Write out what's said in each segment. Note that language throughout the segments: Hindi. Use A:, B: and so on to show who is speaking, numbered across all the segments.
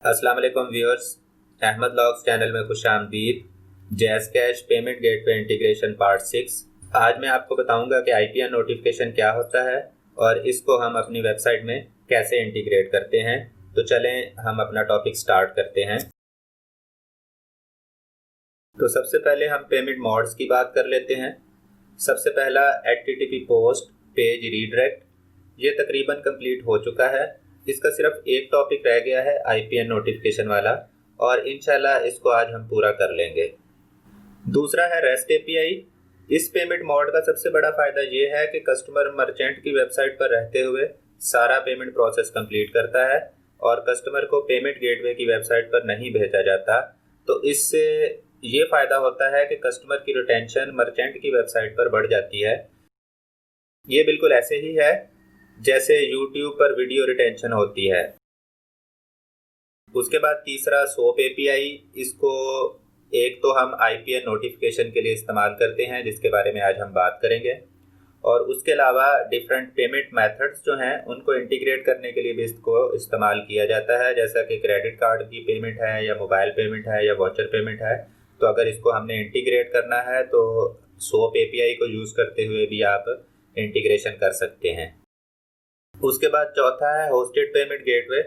A: अस्सलाम वालेकुम व्यूअर्स, अहमद लॉग्स चैनल में खुश आमदीद। Jazz cash payment gateway integration part 6। आज मैं आपको बताऊंगा कि आईपीएन नोटिफिकेशन क्या होता है और इसको हम अपनी वेबसाइट में कैसे इंटीग्रेट करते हैं। तो चलें हम अपना टॉपिक स्टार्ट करते हैं। तो सबसे पहले हम पेमेंट मोड्स की बात कर लेते हैं। सबसे पहला HTTP पोस्ट पेज रीडायरेक्ट, ये तकरीबन कंप्लीट हो चुका है। इसका सिर्फ एक टॉपिक रह गया है आईपीएन नोटिफिकेशन वाला, और इंशाल्लाह इसको आज हम पूरा कर लेंगे। दूसरा है रेस्ट एपीआई। इस पेमेंट मोड का सबसे बड़ा फायदा ये है कि कस्टमर मर्चेंट की वेबसाइट पर रहते हुए सारा पेमेंट प्रोसेस कंप्लीट करता है और कस्टमर को पेमेंट गेटवे की वेबसाइट पर नहीं भेजा जाता। तो इससे ये फायदा होता है कि कस्टमर की रिटेंशन मर्चेंट की वेबसाइट पर बढ़ जाती है। ये बिल्कुल ऐसे ही है जैसे YouTube पर वीडियो रिटेंशन होती है। उसके बाद तीसरा सोप एपीआई। इसको एक तो हम आईपीएन नोटिफिकेशन के लिए इस्तेमाल करते हैं, जिसके बारे में आज हम बात करेंगे, और उसके अलावा डिफरेंट पेमेंट मेथड्स जो हैं उनको इंटीग्रेट करने के लिए भी इसको इस्तेमाल किया जाता है, जैसा कि क्रेडिट कार्ड की पेमेंट है या मोबाइल पेमेंट है या वाउचर पेमेंट है। तो अगर इसको हमने इंटीग्रेट करना है तो सोप एपीआई को यूज़ करते हुए भी आप इंटीग्रेशन कर सकते हैं। उसके बाद चौथा है होस्टेड पेमेंट गेटवे।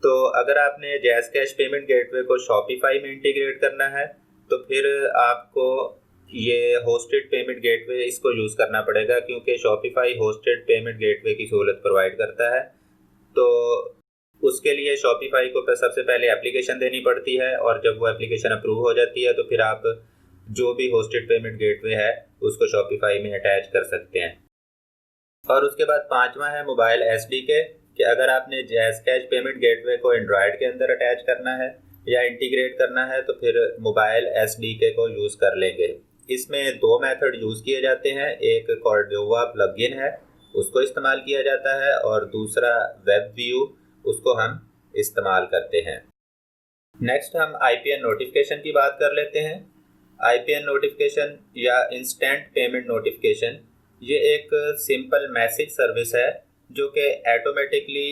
A: तो अगर आपने जैज़ कैश पेमेंट गेटवे को शॉपिफाई में इंटीग्रेट करना है तो फिर आपको ये होस्टेड पेमेंट गेटवे इसको यूज़ करना पड़ेगा, क्योंकि शॉपिफाई होस्टेड पेमेंट गेटवे की सहूलत प्रोवाइड करता है। तो उसके लिए शॉपिफाई को सबसे पहले एप्लीकेशन देनी पड़ती है, और जब वो एप्लीकेशन अप्रूव हो जाती है तो फिर आप जो भी होस्टेड पेमेंट गेटवे है उसको शॉपिफाई में अटैच कर सकते हैं। और उसके बाद पांचवा है मोबाइल एसडीके, कि अगर आपने जैज़ कैश पेमेंट गेटवे को एंड्रॉयड के अंदर अटैच करना है या इंटीग्रेट करना है तो फिर मोबाइल एसडीके को यूज़ कर लेंगे। इसमें दो मेथड यूज़ किए जाते हैं, एक कॉर्डोवा प्लगइन है उसको इस्तेमाल किया जाता है, और दूसरा वेब व्यू, उसको हम इस्तेमाल करते हैं। नेक्स्ट हम आईपीएन नोटिफिकेशन की बात कर लेते हैं। आईपीएन नोटिफिकेशन या इंस्टेंट पेमेंट नोटिफिकेशन ये एक सिंपल मैसेज सर्विस है जो कि ऑटोमेटिकली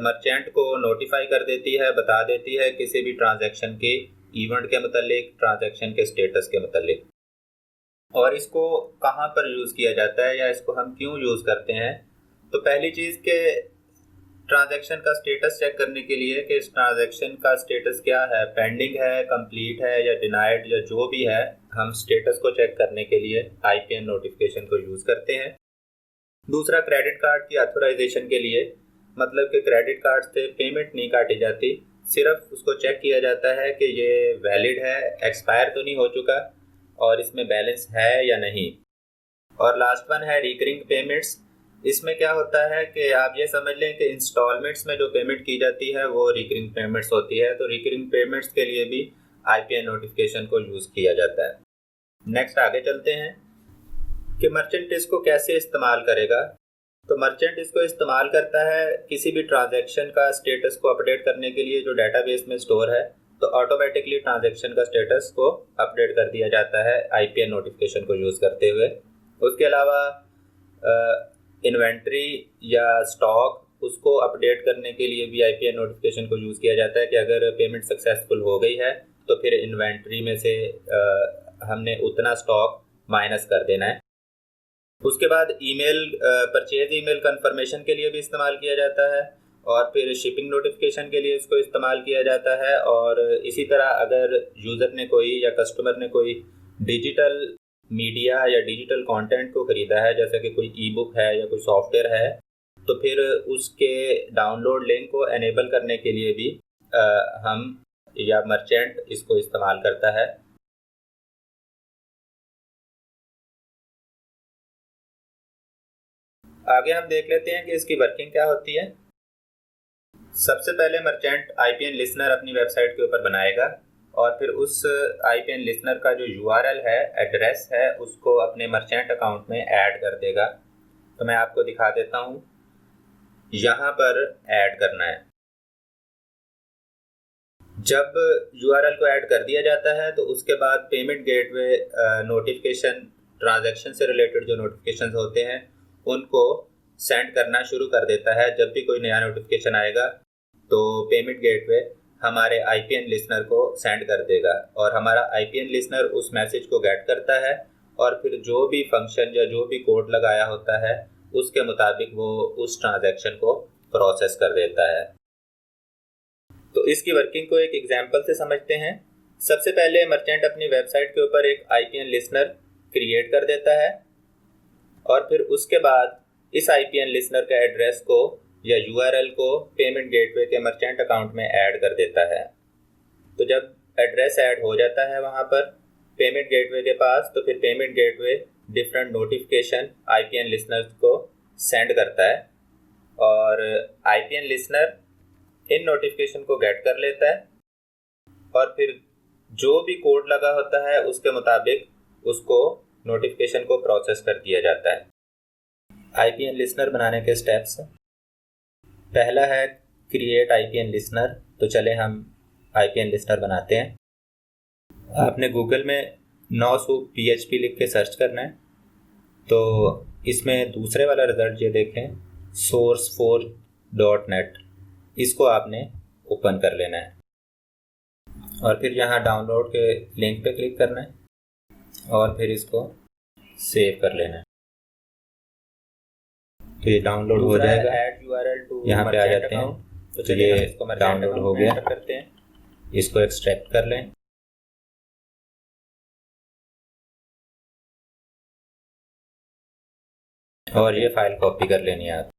A: मर्चेंट को नोटिफाई कर देती है, बता देती है किसी भी ट्रांजैक्शन के इवेंट के मतलब, ट्रांजैक्शन के स्टेटस के मतलब। और इसको कहाँ पर यूज़ किया जाता है या इसको हम क्यों यूज़ करते हैं। तो पहली चीज़ के ट्रांजैक्शन का स्टेटस चेक करने के लिए कि इस ट्रांजैक्शन का स्टेटस क्या है, पेंडिंग है, कंप्लीट है या डिनाइड या जो भी है, हम स्टेटस को चेक करने के लिए आईपीएन नोटिफिकेशन को यूज़ करते हैं। दूसरा क्रेडिट कार्ड की ऑथराइजेशन के लिए, मतलब कि क्रेडिट कार्ड से पेमेंट नहीं काटी जाती, सिर्फ उसको चेक किया जाता है कि ये वैलिड है, एक्सपायर तो नहीं हो चुका और इसमें बैलेंस है या नहीं। और लास्ट वन है रिकरिंग पेमेंट्स। इसमें क्या होता है कि आप ये समझ लें कि इंस्टॉलमेंट्स में जो पेमेंट की जाती है वो रिकरिंग पेमेंट्स होती है। तो रिकरिंग पेमेंट्स के लिए भी आईपीएन नोटिफिकेशन को यूज़ किया जाता है। नेक्स्ट आगे चलते हैं कि मर्चेंट इसको कैसे इस्तेमाल करेगा। तो मर्चेंट इसको इस्तेमाल करता है किसी भी ट्रांजैक्शन का स्टेटस को अपडेट करने के लिए जो डेटाबेस में स्टोर है, तो ऑटोमेटिकली ट्रांजैक्शन का स्टेटस को अपडेट कर दिया जाता है आईपीएन नोटिफिकेशन को यूज़ करते हुए। उसके अलावा इन्वेंट्री या स्टॉक उसको अपडेट करने के लिए भी आईपीएन नोटिफिकेशन को यूज़ किया जाता है कि अगर पेमेंट सक्सेसफुल हो गई है तो फिर इन्वेंट्री में से हमने उतना स्टॉक माइनस कर देना है। उसके बाद ईमेल परचेज ईमेल कंफर्मेशन के लिए भी इस्तेमाल किया जाता है, और फिर शिपिंग नोटिफिकेशन के लिए इसको इस्तेमाल किया जाता है। और इसी तरह अगर यूज़र ने कोई या कस्टमर ने कोई डिजिटल मीडिया या डिजिटल कंटेंट को ख़रीदा है, जैसे कि कोई ई बुक है या कोई सॉफ्टवेयर है, तो फिर उसके डाउनलोड लिंक को एनेबल करने के लिए भी हम या मर्चेंट इसको इस्तेमाल करता है। आगे हम देख लेते हैं कि इसकी वर्किंग क्या होती है। सबसे पहले मर्चेंट आईपीएन लिसनर अपनी वेबसाइट के ऊपर बनाएगा, और फिर उस आईपीएन लिसनर का जो यूआरएल है, एड्रेस है, उसको अपने मर्चेंट अकाउंट में ऐड कर देगा। तो मैं आपको दिखा देता हूँ, यहाँ पर ऐड करना है। जब यूआरएल को ऐड कर दिया जाता है तो उसके बाद पेमेंट गेटवे नोटिफिकेशन, ट्रांजैक्शन से रिलेटेड जो नोटिफिकेशंस होते हैं उनको सेंड करना शुरू कर देता है। जब भी कोई नया नोटिफिकेशन आएगा तो पेमेंट गेटवे हमारे आईपीएन लिसनर को सेंड कर देगा और हमारा आईपीएन लिसनर उस मैसेज को गेट करता है और फिर जो भी फंक्शन या जो भी कोड लगाया होता है उसके मुताबिक वो उस ट्रांजैक्शन को प्रोसेस कर देता है। तो इसकी वर्किंग को एक एग्जांपल से समझते हैं। सबसे पहले मर्चेंट अपनी वेबसाइट के ऊपर एक आईपीएन लिसनर क्रिएट कर देता है और फिर उसके बाद इस आईपीएन लिसनर का एड्रेस को या यूआरएल को पेमेंट गेटवे के मर्चेंट अकाउंट में ऐड कर देता है। तो जब एड्रेस ऐड हो जाता है वहाँ पर पेमेंट गेटवे के पास, तो फिर payment gateway different notification IPN listeners को सेंड करता है और आईपीएन लिसनर इन नोटिफिकेशन को गेट कर लेता है और फिर जो भी कोड लगा होता है उसके मुताबिक उसको नोटिफिकेशन को प्रोसेस कर दिया जाता है। आईपीएन लिसनर बनाने के स्टेप्स, पहला है क्रिएट आईपीएन लिसनर। तो चले हम आईपीएन लिसनर बनाते हैं। आपने गूगल में नोसूप PHP लिख के सर्च करना है। तो इसमें दूसरे वाला रिजल्ट ये देखें, source4.net, इसको आपने ओपन कर लेना है और फिर यहाँ डाउनलोड के लिंक पे क्लिक करना है और फिर इसको सेव कर लेना है। तो ये डाउनलोड हो जाएगा, यहाँ पे आ जाते हैं। तो चलिए इसको डाउनलोड हो गया, करते हैं, इसको एक्सट्रैक्ट कर लें और ये फाइल कॉपी कर लेनी है आप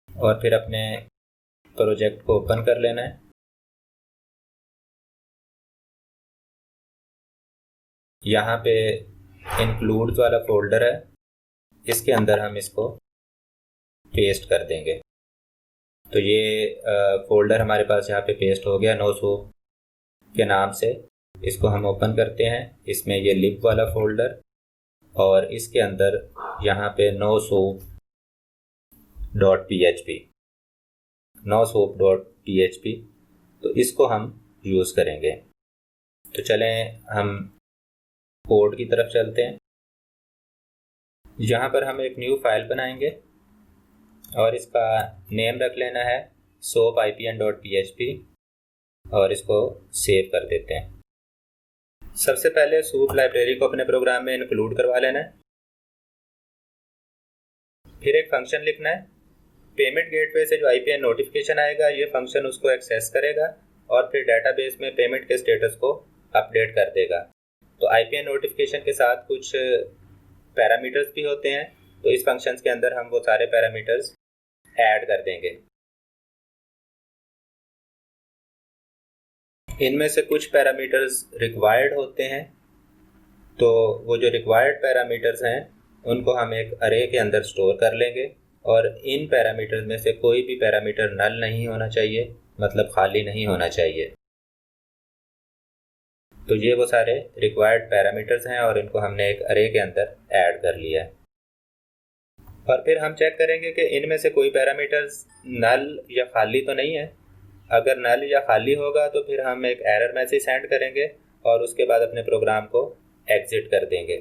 A: और फिर अपने प्रोजेक्ट को ओपन कर लेना है। यहाँ पे इंक्लूड्स वाला फोल्डर है, इसके अंदर हम इसको पेस्ट कर देंगे। तो ये फोल्डर हमारे पास यहाँ पे पेस्ट हो गया नोसूप के नाम से। इसको हम ओपन करते हैं। इसमें ये लिप वाला फोल्डर और इसके अंदर यहाँ पे nosoap.php, तो इसको हम यूज़ करेंगे। तो चलें हम कोड की तरफ चलते हैं। यहाँ पर हम एक न्यू फाइल बनाएंगे और इसका नेम रख लेना है soapipn.php और इसको सेव कर देते हैं। सबसे पहले सूप लाइब्रेरी को अपने प्रोग्राम में इंक्लूड करवा लेना है। फिर एक फंक्शन लिखना है। पेमेंट गेटवे से जो आईपीएन नोटिफिकेशन आएगा ये फंक्शन उसको एक्सेस करेगा और फिर डेटाबेस में पेमेंट के स्टेटस को अपडेट कर देगा। तो आईपीएन नोटिफिकेशन के साथ कुछ पैरामीटर्स भी होते हैं, तो इस फंक्शन के अंदर हम वो सारे पैरामीटर्स ऐड कर देंगे। इनमें से कुछ पैरामीटर्स रिक्वायर्ड होते हैं, तो वो जो रिक्वायर्ड पैरामीटर्स हैं उनको हम एक अरे के अंदर स्टोर कर लेंगे और इन पैरामीटर्स में से कोई भी पैरामीटर नल नहीं होना चाहिए, मतलब खाली नहीं होना चाहिए। तो ये वो सारे रिक्वायर्ड पैरामीटर्स हैं और इनको हमने एक अरे के अंदर ऐड कर लिया है। और फिर हम चेक करेंगे कि इनमें से कोई पैरामीटर्स नल या खाली तो नहीं है। अगर नल या खाली होगा तो फिर हम एक एरर मैसेज सेंड करेंगे और उसके बाद अपने प्रोग्राम को एग्जिट कर देंगे।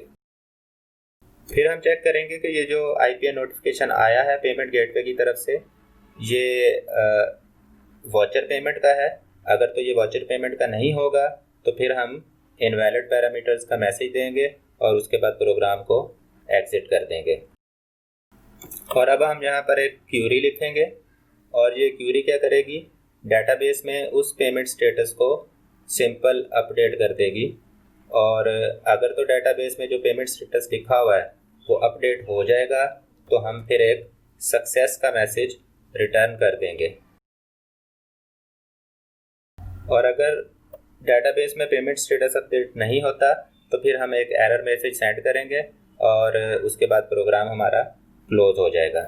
A: फिर हम चेक करेंगे कि ये जो आईपीएन नोटिफिकेशन आया है पेमेंट गेटवे की तरफ से, ये वाचर पेमेंट का है। अगर तो ये वाचर पेमेंट का नहीं होगा तो फिर हम इनवैलिड पैरामीटर्स का मैसेज देंगे और उसके बाद प्रोग्राम को एग्जिट कर देंगे। और अब हम यहाँ पर एक क्यूरी लिखेंगे और ये क्यूरी क्या करेगी, डेटाबेस में उस पेमेंट स्टेटस को सिंपल अपडेट कर देगी और अगर तो डेटाबेस में जो पेमेंट स्टेटस लिखा हुआ है वो अपडेट हो जाएगा तो हम फिर एक सक्सेस का मैसेज रिटर्न कर देंगे। और अगर डेटाबेस में पेमेंट स्टेटस अपडेट नहीं होता तो फिर हम एक एरर मैसेज सेंड करेंगे और उसके बाद प्रोग्राम हमारा क्लोज हो जाएगा।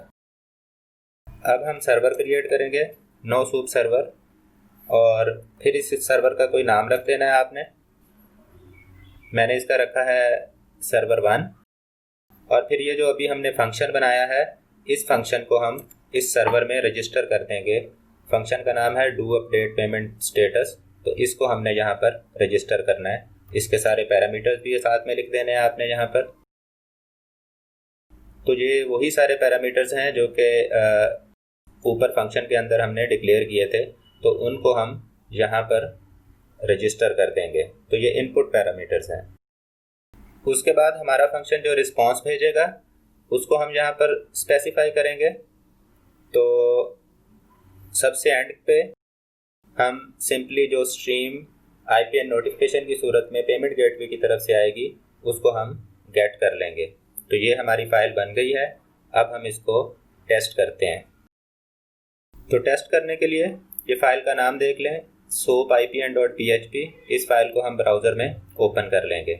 A: अब हम सर्वर क्रिएट करेंगे, नोसूप सर्वर, और फिर इस सर्वर का कोई नाम रख देना है आपने। मैंने इसका रखा है सर्वर 1। और फिर ये जो अभी हमने फंक्शन बनाया है इस फंक्शन को हम इस सर्वर में रजिस्टर कर देंगे। फंक्शन का नाम है डू अपडेट पेमेंट स्टेटस, तो इसको हमने यहाँ पर रजिस्टर करना है। इसके सारे पैरामीटर्स भी साथ में लिख देने हैं आपने यहाँ पर। तो ये वही सारे पैरामीटर्स हैं जो कि ऊपर फंक्शन के अंदर हमने डिक्लेयर किए थे, तो उनको हम यहाँ पर रजिस्टर कर देंगे। तो ये इनपुट पैरामीटर्स हैं। उसके बाद हमारा फंक्शन जो रिस्पॉन्स भेजेगा उसको हम यहाँ पर स्पेसिफाई करेंगे। तो सबसे एंड पे हम सिंपली जो स्ट्रीम आईपीएन नोटिफिकेशन की सूरत में पेमेंट गेटवे की तरफ से आएगी उसको हम गेट कर लेंगे। तो ये हमारी फाइल बन गई है। अब हम इसको टेस्ट करते हैं। तो टेस्ट करने के लिए ये फाइल का नाम देख लें, soapipn.php। इस फाइल को हम ब्राउज़र में ओपन कर लेंगे।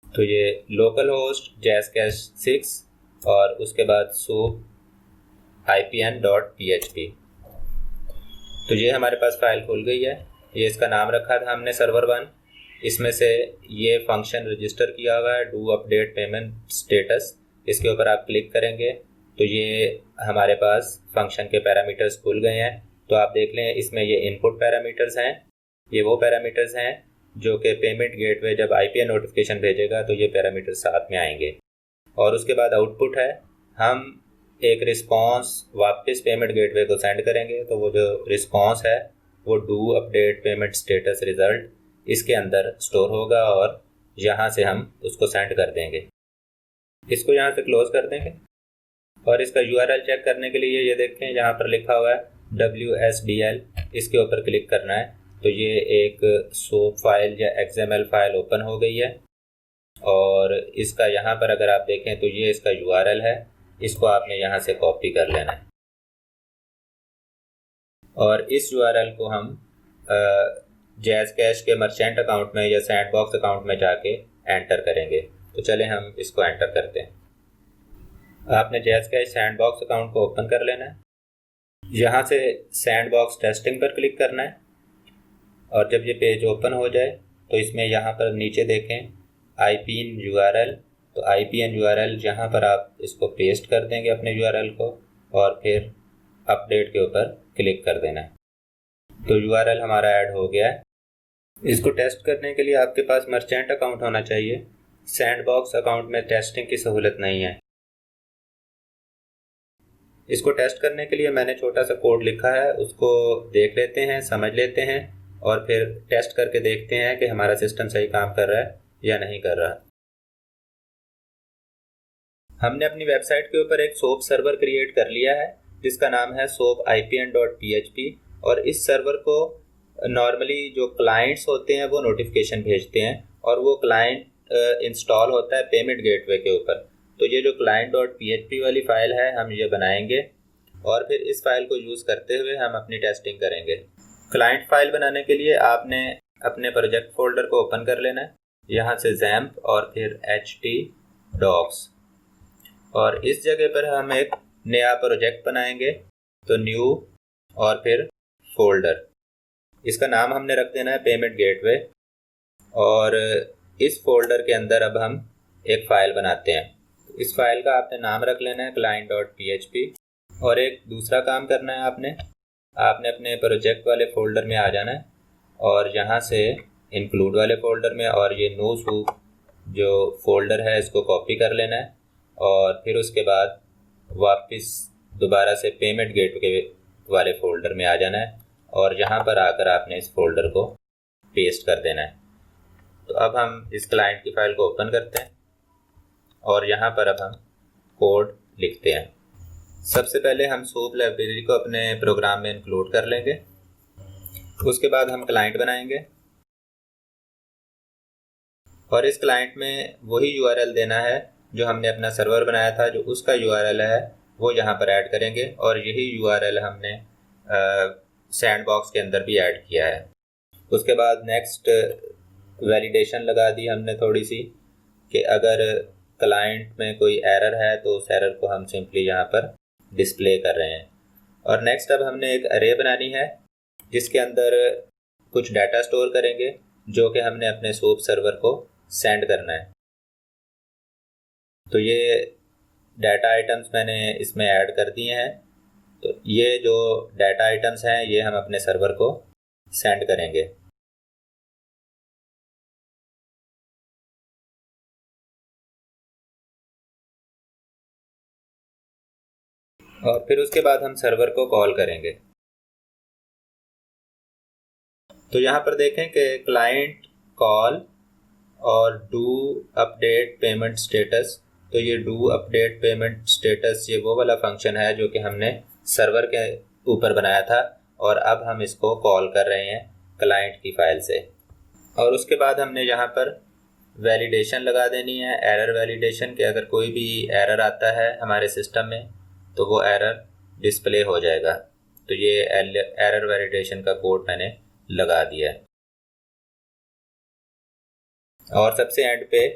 A: तो ये लोकल होस्ट JazzCache 6 और उसके बाद soapipn.php। तो ये हमारे पास फाइल खुल गई है। ये इसका नाम रखा था हमने server1। इसमें से ये फंक्शन रजिस्टर किया हुआ है डू अपडेट पेमेंट स्टेटस। इसके ऊपर आप क्लिक करेंगे तो ये हमारे पास फंक्शन के पैरामीटर्स खुल गए हैं। तो आप देख लें इसमें ये इनपुट पैरामीटर्स हैं। ये वो पैरामीटर्स हैं जो कि पेमेंट गेटवे जब आईपीएन नोटिफिकेशन भेजेगा तो ये पैरामीटर्स साथ में आएंगे। और उसके बाद आउटपुट है, हम एक रिस्पॉन्स वापस पेमेंट गेटवे को सेंड करेंगे। तो वो जो रिस्पॉन्स है वो do update payment status result इसके अंदर स्टोर होगा और यहाँ से हम उसको सेंड कर देंगे। इसको यहाँ से क्लोज कर देंगे और इसका यूआरएल चेक करने के लिए ये देखें यहाँ पर लिखा हुआ है WSDL। इसके ऊपर क्लिक करना है तो ये एक सोप फाइल या XML फाइल ओपन हो गई है। और इसका यहाँ पर अगर आप देखें तो ये इसका यूआरएल है। इसको आपने यहाँ से कॉपी कर लेना है और इस यूआरएल को हम JazzCache के मर्चेंट अकाउंट में या सैंडबॉक्स अकाउंट में जाके एंटर करेंगे। तो चले हम इसको एंटर करते हैं। आपने JazzCache सैंडबॉक्स अकाउंट को ओपन कर लेना है। यहाँ से सैंडबॉक्स टेस्टिंग पर क्लिक करना है और जब ये पेज ओपन हो जाए तो इसमें यहाँ पर नीचे देखें IPN URL। तो IPN URL यहाँ पर आप इसको पेस्ट कर देंगे अपने URL को और फिर अपडेट के ऊपर क्लिक कर देना है। तो URL हमारा ऐड हो गया है। इसको टेस्ट करने के लिए आपके पास मर्चेंट अकाउंट होना चाहिए। सैंडबॉक्स अकाउंट में टेस्टिंग की सहूलत नहीं है। इसको टेस्ट करने के लिए मैंने छोटा सा कोड लिखा है, उसको देख लेते हैं, समझ लेते हैं और फिर टेस्ट करके देखते हैं कि हमारा सिस्टम सही काम कर रहा है या नहीं कर रहा। हमने अपनी वेबसाइट के ऊपर एक सोप सर्वर क्रिएट कर लिया है जिसका नाम है soapipn.php। और इस सर्वर को नॉर्मली जो क्लाइंट्स होते हैं वो नोटिफिकेशन भेजते हैं और वो क्लाइंट इंस्टॉल होता है पेमेंट गेटवे के ऊपर। तो ये जो client.php वाली फाइल है हम ये बनाएंगे और फिर इस फाइल को यूज़ करते हुए हम अपनी टेस्टिंग करेंगे। क्लाइंट फाइल बनाने के लिए आपने अपने प्रोजेक्ट फोल्डर को ओपन कर लेना है। यहाँ से XAMPP और फिर htdocs और इस जगह पर हम एक नया प्रोजेक्ट बनाएंगे। तो न्यू और फिर फोल्डर, इसका नाम हमने रख देना है पेमेंट गेटवे। और इस फोल्डर के अंदर अब हम एक फ़ाइल बनाते हैं। इस फाइल का आपने नाम रख लेना है client.php। और एक दूसरा काम करना है, आपने अपने प्रोजेक्ट वाले फोल्डर में आ जाना है और यहाँ से इंक्लूड वाले फोल्डर में और ये नो सूप जो फोल्डर है इसको कॉपी कर लेना है और फिर उसके बाद वापस दोबारा से पेमेंट गेटवे वाले फोल्डर में आ जाना है और यहाँ पर आकर आपने इस फोल्डर को पेस्ट कर देना है। तो अब हम इस क्लाइंट की फाइल को ओपन करते हैं और यहाँ पर अब हम कोड लिखते हैं। सबसे पहले हम सोप लाइब्रेरी को अपने प्रोग्राम में इंक्लूड कर लेंगे। उसके बाद हम क्लाइंट बनाएंगे और इस क्लाइंट में वही यूआरएल देना है जो हमने अपना सर्वर बनाया था, जो उसका यूआरएल है वो यहाँ पर ऐड करेंगे और यही यूआरएल हमने सैंडबॉक्स के अंदर भी ऐड किया है। उसके बाद नेक्स्ट वैलिडेशन लगा दी हमने थोड़ी सी कि अगर क्लाइंट में कोई एरर है तो उस एरर को हम सिंपली यहाँ पर डिस्प्ले कर रहे हैं। और नेक्स्ट अब हमने एक अरे बनानी है जिसके अंदर कुछ डाटा स्टोर करेंगे जो कि हमने अपने सोप सर्वर को सेंड करना है। तो ये डाटा आइटम्स मैंने इसमें ऐड कर दिए हैं। तो ये जो डाटा आइटम्स हैं ये हम अपने सर्वर को सेंड करेंगे। और फिर उसके बाद हम सर्वर को कॉल करेंगे। तो यहाँ पर देखें कि क्लाइंट कॉल और डू अपडेट पेमेंट स्टेटस। तो ये डू अपडेट पेमेंट स्टेटस ये वो वाला फंक्शन है जो कि हमने सर्वर के ऊपर बनाया था और अब हम इसको कॉल कर रहे हैं क्लाइंट की फाइल से। और उसके बाद हमने यहाँ पर वैलिडेशन लगा देनी है, एरर वैलिडेशन, कि अगर कोई भी एरर आता है हमारे सिस्टम में तो वो एरर डिस्प्ले हो जाएगा। तो ये एरर वैलिडेशन का कोड मैंने लगा दिया है। और सबसे एंड पे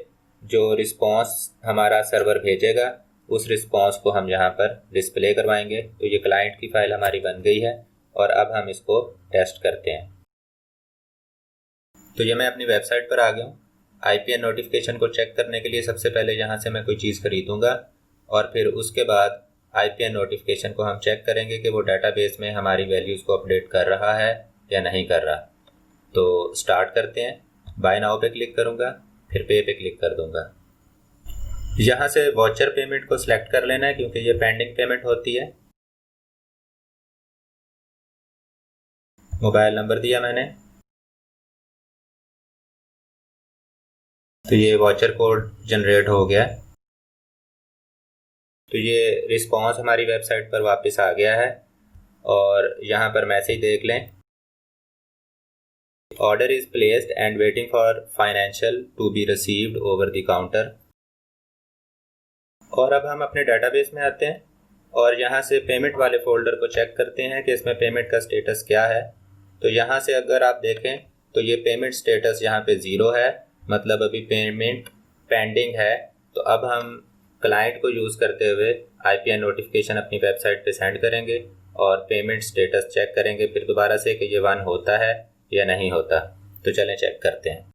A: जो रिस्पॉन्स हमारा सर्वर भेजेगा उस रिस्पॉन्स को हम यहाँ पर डिस्प्ले करवाएंगे। तो ये क्लाइंट की फाइल हमारी बन गई है और अब हम इसको टेस्ट करते हैं। तो ये मैं अपनी वेबसाइट पर आ गया हूँ। IPN नोटिफिकेशन को चेक करने के लिए सबसे पहले यहाँ से मैं कोई चीज़ खरीदूँगा और फिर उसके बाद IPN नोटिफिकेशन को हम चेक करेंगे कि वो डाटाबेस में हमारी वैल्यूज़ को अपडेट कर रहा है या नहीं कर रहा। तो स्टार्ट करते हैं। बाय नाउ पे क्लिक करूँगा, फिर पे क्लिक कर दूँगा। यहाँ से वाउचर पेमेंट को सिलेक्ट कर लेना है क्योंकि ये पेंडिंग पेमेंट होती है। मोबाइल नंबर दिया मैंने, तो ये वाउचर कोड जनरेट हो गया। तो ये रिस्पॉन्स हमारी वेबसाइट पर वापस आ गया है और यहाँ पर मैसेज देख लें, order is placed and waiting for financial to be received over the counter. और अब हम अपने डाटाबेस में आते हैं और यहाँ से पेमेंट वाले फोल्डर को चेक करते हैं कि इसमें पेमेंट का स्टेटस क्या है। तो यहाँ से अगर आप देखें तो ये पेमेंट स्टेटस यहाँ पे 0 है, मतलब अभी पेमेंट पेंडिंग है। तो अब हम क्लाइंट को यूज़ करते हुए IPN नोटिफिकेशन अपनी वेबसाइट पे सेंड करेंगे और पेमेंट स्टेटस चेक करेंगे फिर दोबारा से कि ये 1 होता है या नहीं होता। तो चलें चेक करते हैं।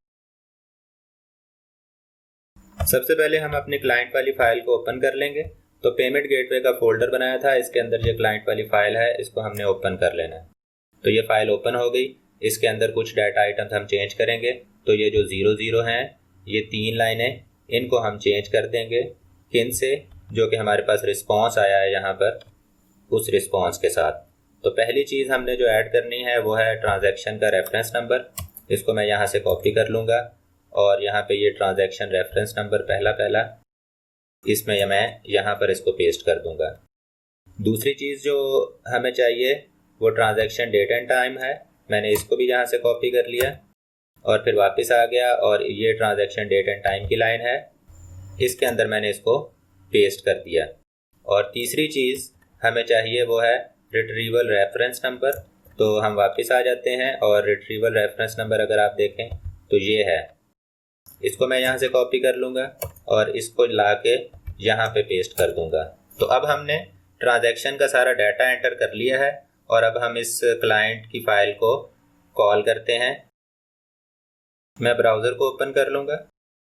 A: सबसे पहले हम अपनी क्लाइंट वाली फाइल को ओपन कर लेंगे। तो पेमेंट गेटवे का फोल्डर बनाया था, इसके अंदर ये क्लाइंट वाली फाइल है, इसको हमने ओपन कर लेना है। तो ये फाइल ओपन हो गई। इसके अंदर कुछ डाटा आइटम्स हम चेंज करेंगे। तो ये जो 00 हैं, ये 3 लाइनें, इनको हम चेंज कर देंगे। किन से? जो कि हमारे पास रिस्पॉन्स आया है यहाँ पर, उस रिस्पॉन्स के साथ। तो पहली चीज़ हमने जो ऐड करनी है वो है ट्रांजैक्शन का रेफरेंस नंबर। इसको मैं यहाँ से कॉपी कर लूँगा और यहाँ पे ये ट्रांजैक्शन रेफरेंस नंबर पहला इसमें मैं यहाँ पर इसको पेस्ट कर दूँगा। दूसरी चीज़ जो हमें चाहिए वो ट्रांजैक्शन डेट एंड टाइम है। मैंने इसको भी यहाँ से कॉपी कर लिया और फिर वापस आ गया और ये ट्रांजैक्शन डेट एंड टाइम की लाइन है, इसके अंदर मैंने इसको पेस्ट कर दिया। और तीसरी चीज़ हमें चाहिए वो है रिट्रीवल रेफरेंस नंबर। तो हम वापस आ जाते हैं और रिट्रीवल रेफरेंस नंबर अगर आप देखें तो ये है, इसको मैं यहाँ से कॉपी कर लूँगा और इसको ला के यहाँ पे पेस्ट कर दूँगा। तो अब हमने ट्रांजैक्शन का सारा डाटा एंटर कर लिया है और अब हम इस क्लाइंट की फाइल को कॉल करते हैं। मैं ब्राउज़र को ओपन कर लूँगा,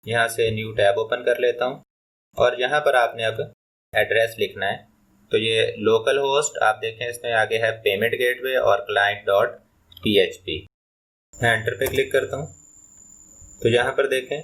A: यहाँ से न्यू टैब ओपन कर लेता हूँ और यहाँ पर आपने अब एड्रेस लिखना है। तो ये लोकल होस्ट आप देखें इसमें आगे है पेमेंट गेटवे और client.php। मैं एंटर पे क्लिक करता हूँ। तो यहाँ पर देखें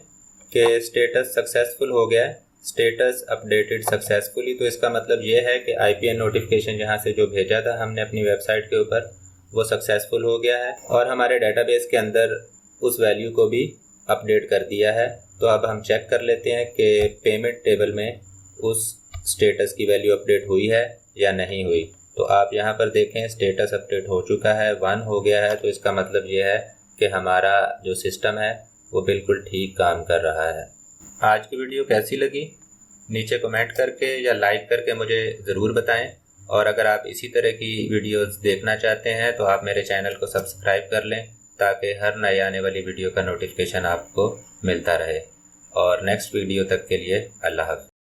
A: कि स्टेटस सक्सेसफुल हो गया है, स्टेटस अपडेटेड सक्सेसफुली। तो इसका मतलब ये है कि IPN नोटिफिकेशन यहाँ से जो भेजा था हमने अपनी वेबसाइट के ऊपर वो सक्सेसफुल हो गया है और हमारे डाटाबेस के अंदर उस वैल्यू को भी अपडेट कर दिया है। तो अब हम चेक कर लेते हैं कि पेमेंट टेबल में उस स्टेटस की वैल्यू अपडेट हुई है या नहीं हुई। तो आप यहाँ पर देखें स्टेटस अपडेट हो चुका है, 1 हो गया है। तो इसका मतलब ये है कि हमारा जो सिस्टम है वो बिल्कुल ठीक काम कर रहा है। आज की वीडियो कैसी लगी नीचे कमेंट करके या लाइक करके मुझे ज़रूर बताएं और अगर आप इसी तरह की वीडियोस देखना चाहते हैं तो आप मेरे चैनल को सब्सक्राइब कर लें ताकि हर नई आने वाली वीडियो का नोटिफिकेशन आपको मिलता रहे। और नेक्स्ट वीडियो तक के लिए अल्लाह हाफ़िज़।